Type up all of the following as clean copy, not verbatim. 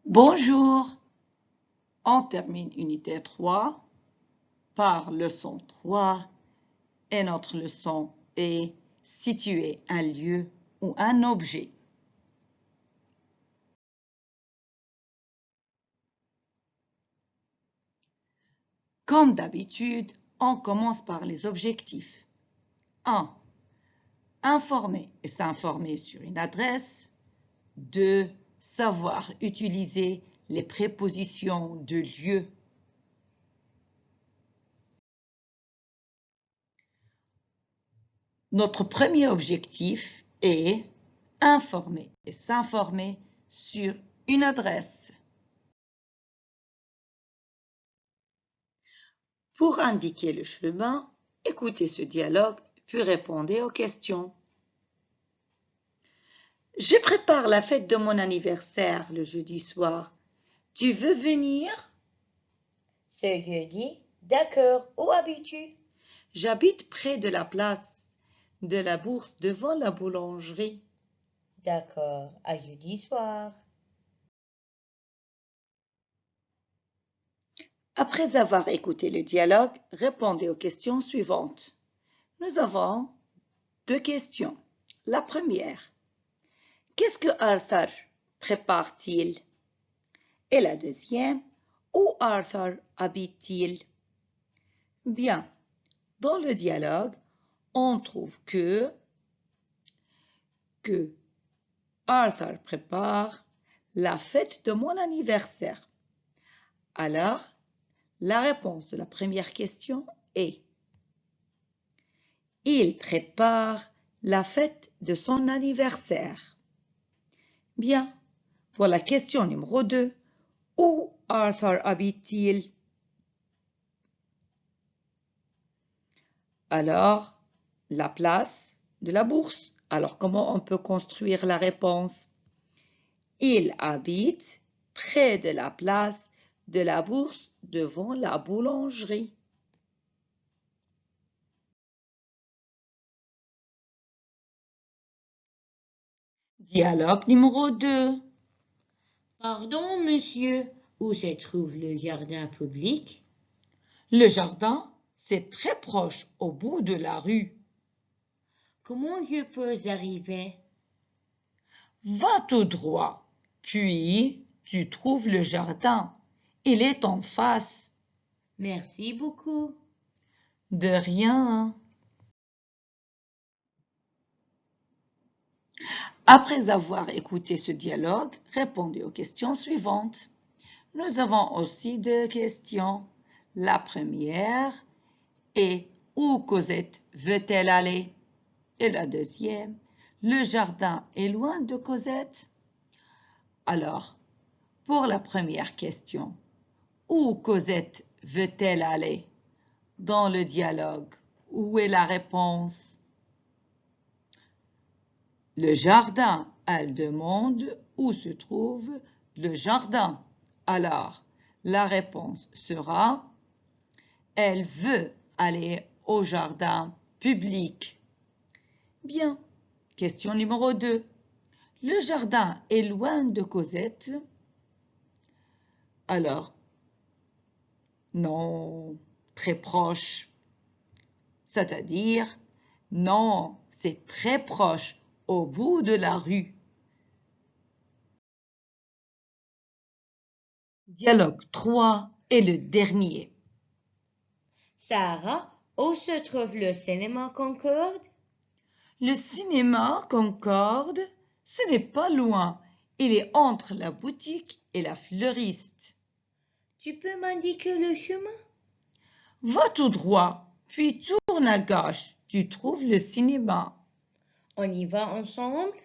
Bonjour, on termine unité 3 par leçon 3 et notre leçon est situer un lieu ou un objet. Comme d'habitude, on commence par les objectifs. 1. Informer et s'informer sur une adresse. 2. Savoir utiliser les prépositions de lieu. Notre premier objectif est informer et s'informer sur une adresse. Pour indiquer le chemin, écoutez ce dialogue puis répondez aux questions. Je prépare la fête de mon anniversaire le jeudi soir. Tu veux venir? Ce jeudi, d'accord, où habites-tu? J'habite près de la place de la Bourse devant la boulangerie. D'accord, à jeudi soir. Après avoir écouté le dialogue, répondez aux questions suivantes. Nous avons 2 questions. La première, qu'est-ce que Arthur prépare-t-il? Et la deuxième, où Arthur habite-t-il? Bien, dans le dialogue, on trouve que Arthur prépare la fête de mon anniversaire. Alors, la réponse de la première question est il prépare la fête de son anniversaire. Bien, pour la question numéro 2, où Arthur habite-t-il? Alors, la place de la Bourse. Alors, comment on peut construire la réponse? Il habite près de la place de la Bourse devant la boulangerie. Dialogue numéro 2. Pardon, monsieur, où se trouve le jardin public? Le jardin, c'est très proche au bout de la rue. Comment je peux arriver? Va tout droit, puis tu trouves le jardin. Il est en face. Merci beaucoup. De rien. Après avoir écouté ce dialogue, répondez aux questions suivantes. Nous avons aussi 2 questions. La première est où Cosette veut-elle aller? Et la deuxième, le jardin est loin de Cosette? Alors, pour la première question, où Cosette veut-elle aller? Dans le dialogue, où est la réponse? Le jardin, elle demande où se trouve le jardin. Alors, la réponse sera elle veut aller au jardin public. Bien. Question numéro 2. Le jardin est loin de Cosette? Alors, non, très proche. C'est-à-dire, non, c'est très proche, au bout de la rue. Dialogue 3 est le dernier. Sarah, où se trouve le cinéma Concorde? Le cinéma Concorde, ce n'est pas loin. Il est entre la boutique et la fleuriste. Tu peux m'indiquer le chemin? Va tout droit, puis tourne à gauche. Tu trouves le cinéma. On y va ensemble?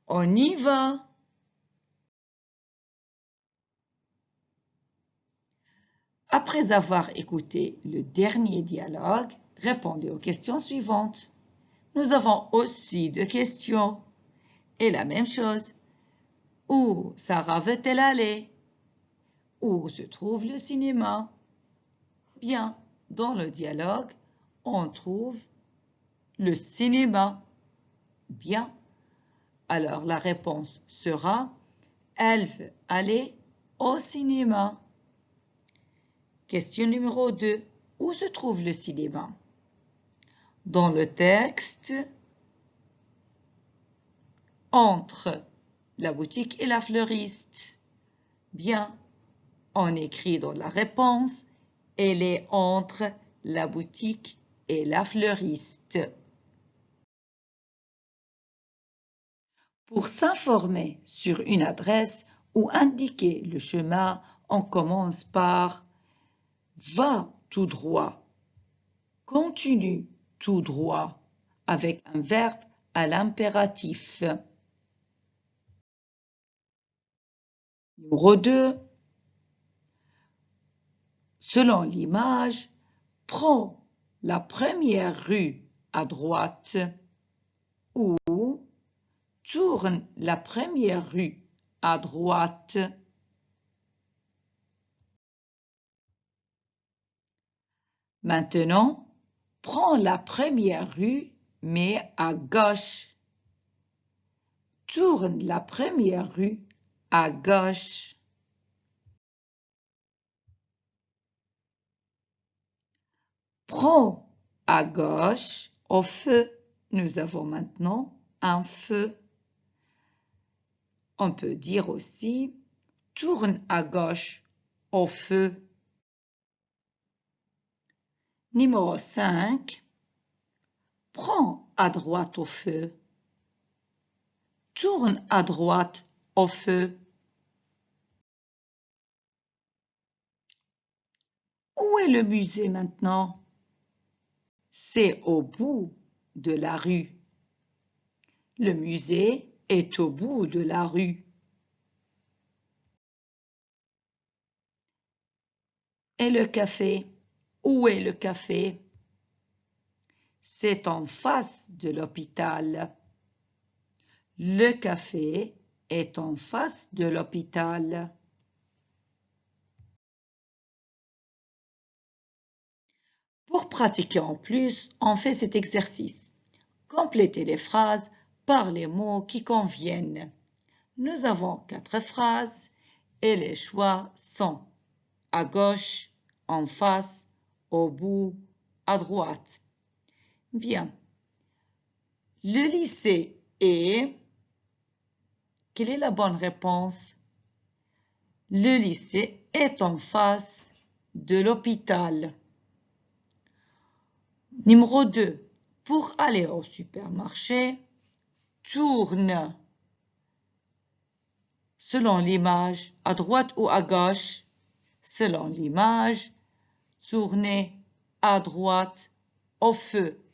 On y va. Après avoir écouté le dernier dialogue, répondez aux questions suivantes. Nous avons aussi 2 questions. Et la même chose. Où Sarah veut-elle aller? Où se trouve le cinéma? Bien, dans le dialogue, on trouve le cinéma. Bien. Alors la réponse sera Elle veut aller au cinéma. Question numéro 2. Où se trouve le cinéma? Dans le texte, entre la boutique et la fleuriste. Bien, on écrit dans la réponse, elle est entre la boutique et la fleuriste. Pour s'informer sur une adresse ou indiquer le chemin, on commence par « va tout droit »,« continue tout droit » avec un verbe à l'impératif. Numéro 2. Selon l'image, prends la première rue à droite ou tourne la première rue à droite. Maintenant, prends la première rue mais à gauche. Tourne la première rue à gauche. Prends à gauche au feu. Nous avons maintenant un feu. On peut dire aussi tourne à gauche au feu. Numéro 5. Prends à droite au feu. Tourne à droite au feu. Où est le musée maintenant? C'est au bout de la rue. Le musée est au bout de la rue. Et le café? Où est le café? C'est en face de l'hôpital. Le café est en face de l'hôpital. Pour pratiquer en plus, on fait cet exercice. Complétez les phrases par les mots qui conviennent. Nous avons 4 phrases et les choix sont à gauche, en face, au bout, à droite. Bien. Le lycée est... Quelle est la bonne réponse? Le lycée est en face de l'hôpital. Numéro 2. Pour aller au supermarché, tourne. Selon l'image, à droite ou à gauche? Selon l'image, tournez à droite au feu.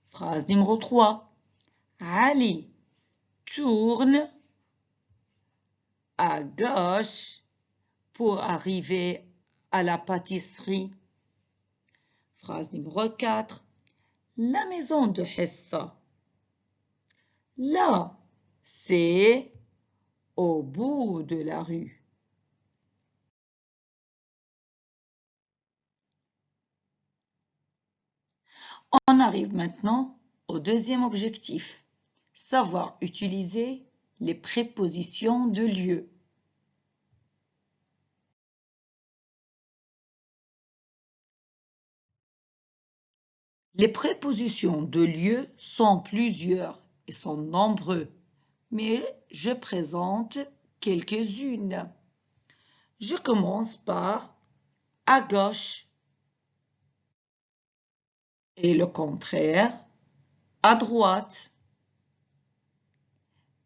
Phrase numéro 3. Ali tourne à gauche pour arriver à la pâtisserie. Phrase numéro 4. La maison de Hessa. Là, c'est au bout de la rue. On arrive maintenant au deuxième objectif, savoir utiliser les prépositions de lieu. Les prépositions de lieu sont plusieurs et sont nombreux, mais je présente quelques-unes. Je commence par à gauche et le contraire, à droite.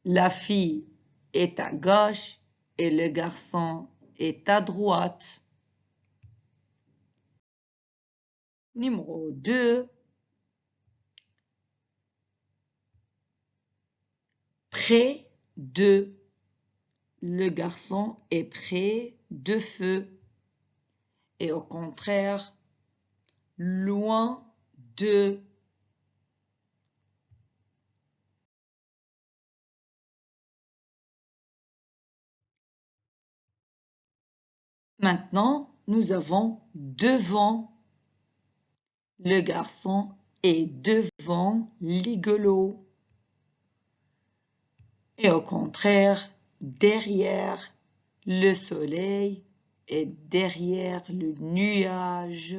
La fille est à gauche et le garçon est à droite. Numéro 2. Près de. Le garçon est près de feu. Et au contraire, loin de. Maintenant, nous avons devant. Le garçon est devant l'igolo. Et au contraire, derrière le soleil et derrière le nuage.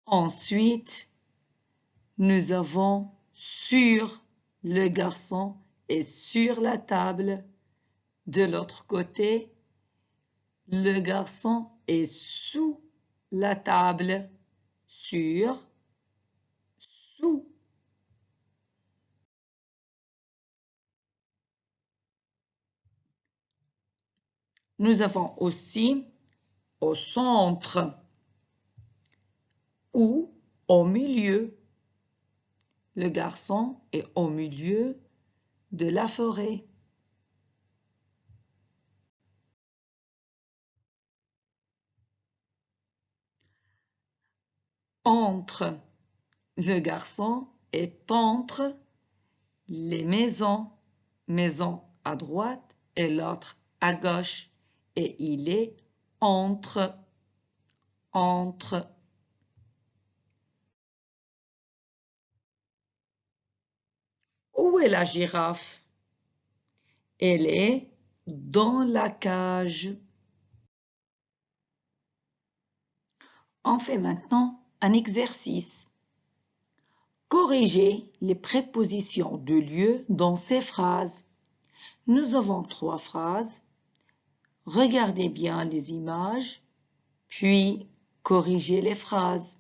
Ensuite, nous avons sur le garçon et sur la table. De l'autre côté, le garçon est sous la table, sur, sous. Nous avons aussi au centre ou au milieu. Le garçon est au milieu de la forêt. Entre le garçon est entre les maisons, maison à droite et l'autre à gauche, et il est entre. Où est la girafe? Elle est dans la cage. On fait maintenant un exercice. Corrigez les prépositions de lieu dans ces phrases. Nous avons 3 phrases. Regardez bien les images, puis corrigez les phrases.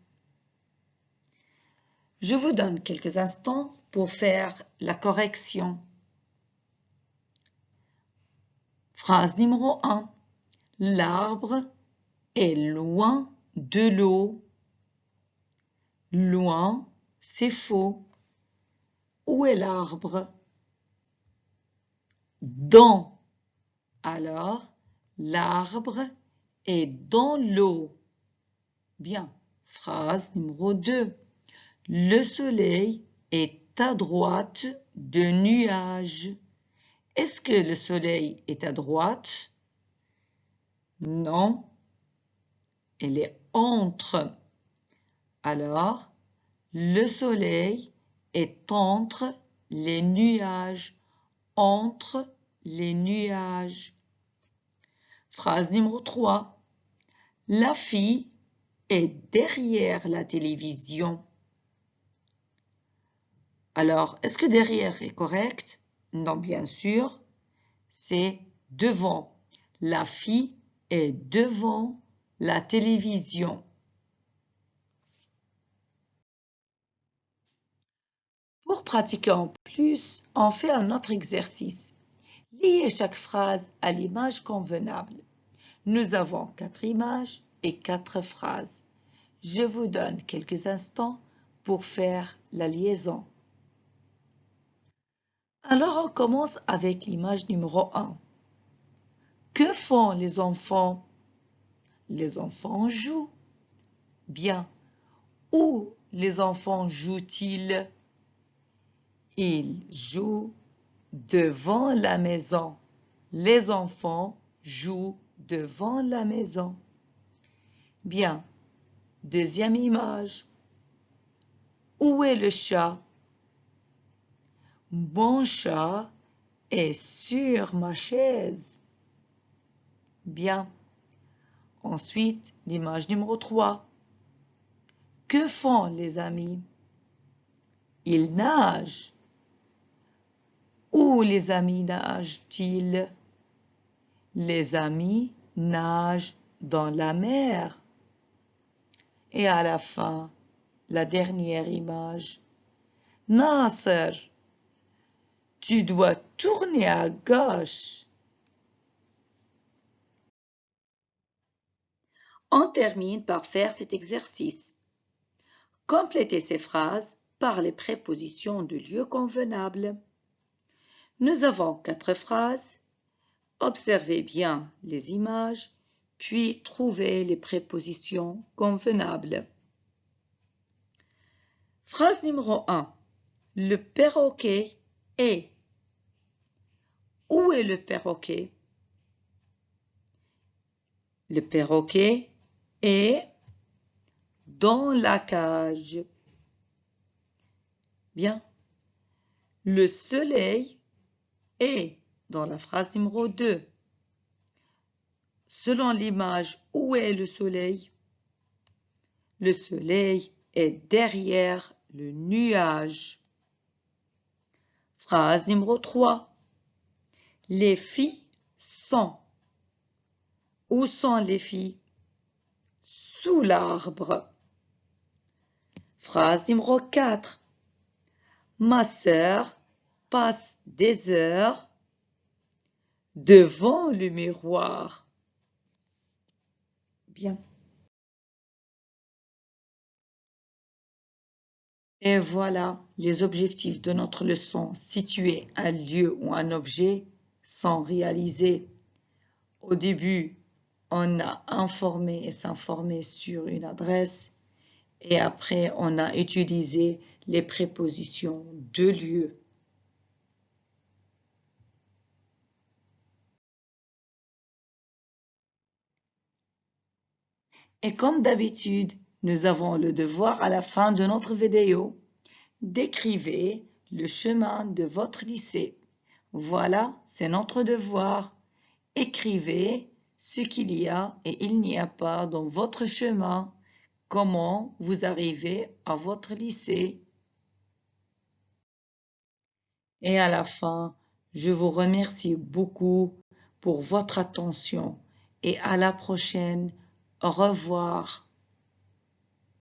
Je vous donne quelques instants pour faire la correction. Phrase numéro 1. L'arbre est loin de l'eau. Loin, c'est faux. Où est l'arbre? Dans. Alors, l'arbre est dans l'eau. Bien. Phrase numéro 2. Le soleil est à droite de nuages. Est-ce que le soleil est à droite? Non. Il est entre. Alors, le soleil est entre les nuages. Entre les nuages. Phrase numéro 3. La fille est derrière la télévision. Alors, est-ce que derrière est correct? Non, bien sûr, c'est devant. La fille est devant la télévision. Pour pratiquer en plus, on fait un autre exercice. Liez chaque phrase à l'image convenable. Nous avons 4 images et 4 phrases. Je vous donne quelques instants pour faire la liaison. Alors, on commence avec l'image numéro 1. Que font les enfants? Les enfants jouent. Bien. Où les enfants jouent-ils? Ils jouent devant la maison. Les enfants jouent devant la maison. Bien. Deuxième image. Où est le chat? Mon chat est sur ma chaise. Bien. Ensuite, l'image numéro 3. Que font les amis? Ils nagent. Où les amis nagent-ils? Les amis nagent dans la mer. Et à la fin, la dernière image. Nasser, tu dois tourner à gauche. On termine par faire cet exercice. Complétez ces phrases par les prépositions de lieu convenables. Nous avons 4 phrases. Observez bien les images, puis trouvez les prépositions convenables. Phrase numéro 1. Le perroquet est. Où est le perroquet? Le perroquet est dans la cage. Bien. Le soleil est dans la phrase numéro 2. Selon l'image, où est le soleil? Le soleil est derrière le nuage. Phrase numéro 3. Les filles sont. Où sont les filles? Sous l'arbre. Phrase numéro 4. Ma sœur passe des heures devant le miroir. Bien. Et voilà, les objectifs de notre leçon situer un lieu ou un objet sont réalisés. Au début, on a informé et s'informé sur une adresse et après, on a utilisé les prépositions de lieu. Et comme d'habitude, nous avons le devoir à la fin de notre vidéo. Décrivez le chemin de votre lycée. Voilà, c'est notre devoir. Écrivez ce qu'il y a et il n'y a pas dans votre chemin. Comment vous arrivez à votre lycée. Et à la fin, je vous remercie beaucoup pour votre attention et à la prochaine. Au revoir.